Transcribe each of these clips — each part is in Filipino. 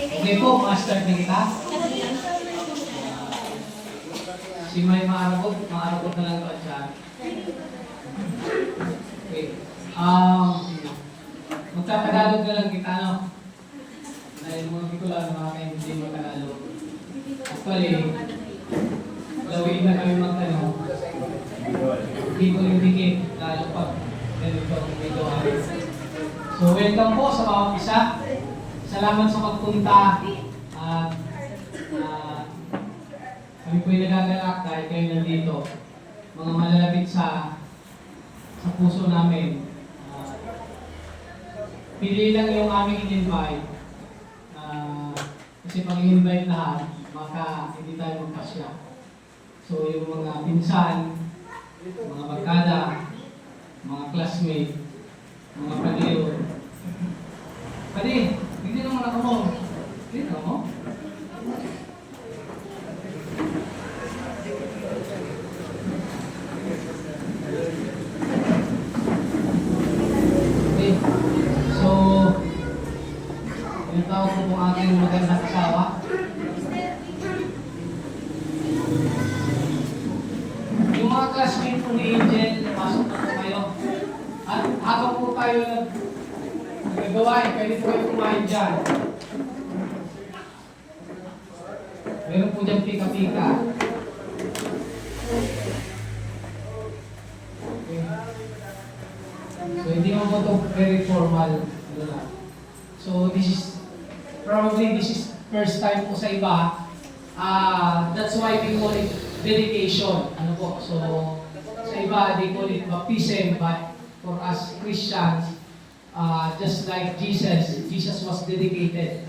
Okay po, master na kita. Si May maaragot na lang ba siya? Okay. Magtatagalog na lang kita, no? Dahil mga Bicolano, mga kayo hindi magtagalog. Actually, lawin na kami magtanong. Hindi ko yung dikit, lalo pag ganito ang video. So, welcome po sa bawat isa. Salamat sa pagpunta. At kami po yung nagagalak dahil kayo nandito. Mga malalapit sa puso namin. Pili lang yung aming in-invite. Kasi pag in-invite lahat, baka hindi tayo magkasya. So yung mga pinsan, mga barkada, mga classmate, mga paliyo. Pwede, hindi naman ako mo. Hindi naman mo. Okay. So, yung tawag ko pong aking magandang asawa. Yung mga classmate po ni Angel, pasok na po kayo. At habang po tayo nagagawain, pwede po kayo kumain dyan. Meron po dyan pika-pika. Okay. So, hindi mo po ito very formal. So, this is first time po sa iba. That's why we call it dedication. Ano po? So, sa iba, they call it baptism, but for us Christians, just like Jesus was dedicated.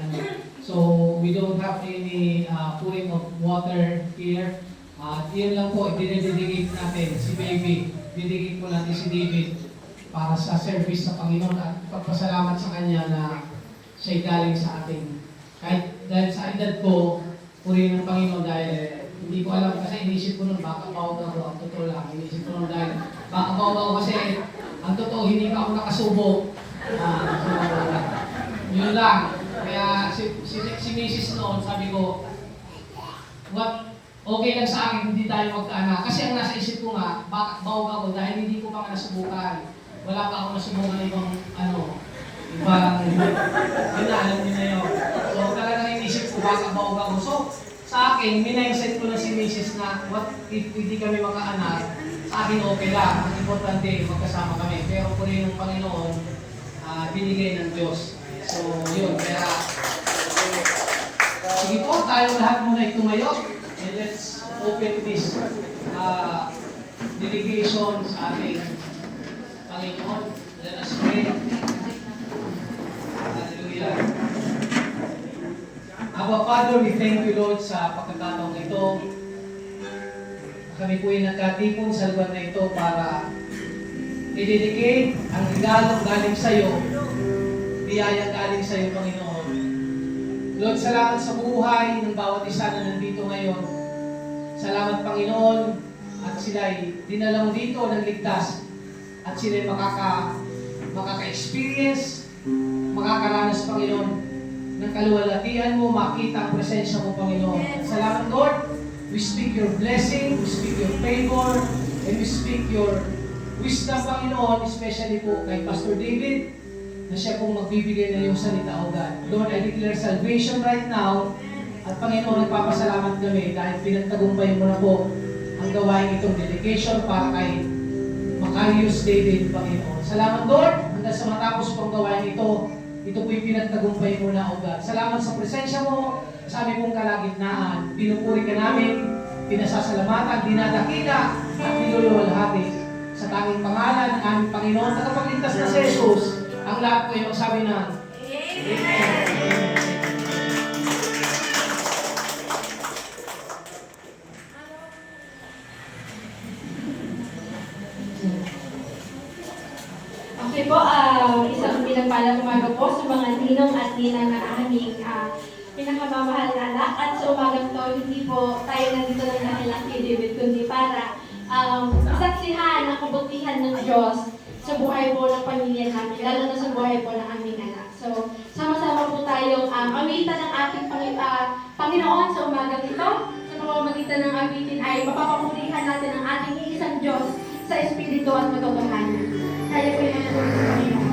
So, we don't have any pouring of water here. Yun lang po, dinededicate natin si baby. Dedicate po natin si David para sa service sa Panginoon at pagpasalamat sa Kanya na siya'y galing sa ating. Kahit dahil sa edad ko, purihin ng Panginoon dahil hindi ko alam kasi inisip ko nun baka bawag ako. Ang totoo lang, inisip ko nun dahil baka bawag ako kasi ang totoo, hindi pa ako nakasubo. So, yun lang. Kaya si Mrs. noon, sabi ko, okay lang sa akin, hindi tayo magkaanak. Kasi ang nasa isip ko nga, baka bawag ako dahil hindi ko pa nga nasubukan. Wala pa ako nasubukan ibang ibang, yun na, alam niyo na yun. So, talagang inisip ko, baka bawag ako. So, sa akin, minayset ko na si Mrs. na, what if hindi kami magkaanak, sa akin okay lang. Ang importante, magkasama kami. Pero po rin ng Panginoon, binigay ng Diyos. So, yun. Kaya, sige po, tayo lahat muna tumayo. And let's open this delegation sa ating Panginoon. Let us pray. Hallelujah. Our Father, we thank you, Lord, sa pagkakataong ito. Kami po ay nagkatipon sa lugar na ito para i-dedicate ang regalong galing sa iyo, biyayang galing sa iyo, Panginoon. Lord, salamat sa buhay ng bawat isa na nandito ngayon. Salamat, Panginoon, at sila'y dinalaw dito ng ligtas at sila'y makaka-experience, makakaranas, Panginoon, ng kaluwalhatian mo, makita ang presensya mo, Panginoon. At salamat, Lord, we speak your blessing, we speak your favor, and we speak your wisdom, Panginoon, especially po kay Pastor David, na siya pong magbibigay ng iyong salita, O God. Lord, I declare salvation right now, at Panginoon, nagpapasalamat kami dahil pinagtagumpay mo na po ang gawain itong dedication para kay Macarius David, Panginoon. Salamat, Lord, hanggang sa matapos pong gawain ito po'y pinagtagumpay mo na, O God. Salamat sa presensya mo, sa aming pong kalagitnaan. Pinupuri ka namin, pinasasalamatan, dinadakila, at niluluwalhati sa tanging pangalan ng aming Panginoon. Tagapagligtas na si Jesus, ang lahat ko yung sabi na, Amen. Okay po, isang pinagpalang umaga po sa mga ninong at ninang na aming pinakamamahal na anak. At sa umagang to, hindi po tayo nandito ng dahil lang kay David, kundi para saksihan ang kabutihan ng Diyos sa buhay po ng pamilya namin, lalo na sa buhay po ng aming anak. So, sama-sama po tayong awitan ng ating Panginoon sa umagang ito. Sa pamamagitan ng awitin ay mapapamurihan natin ang ating iisang Diyos sa Espiritu at katotohanan. Tayo po yung manatulog sa Panginoon.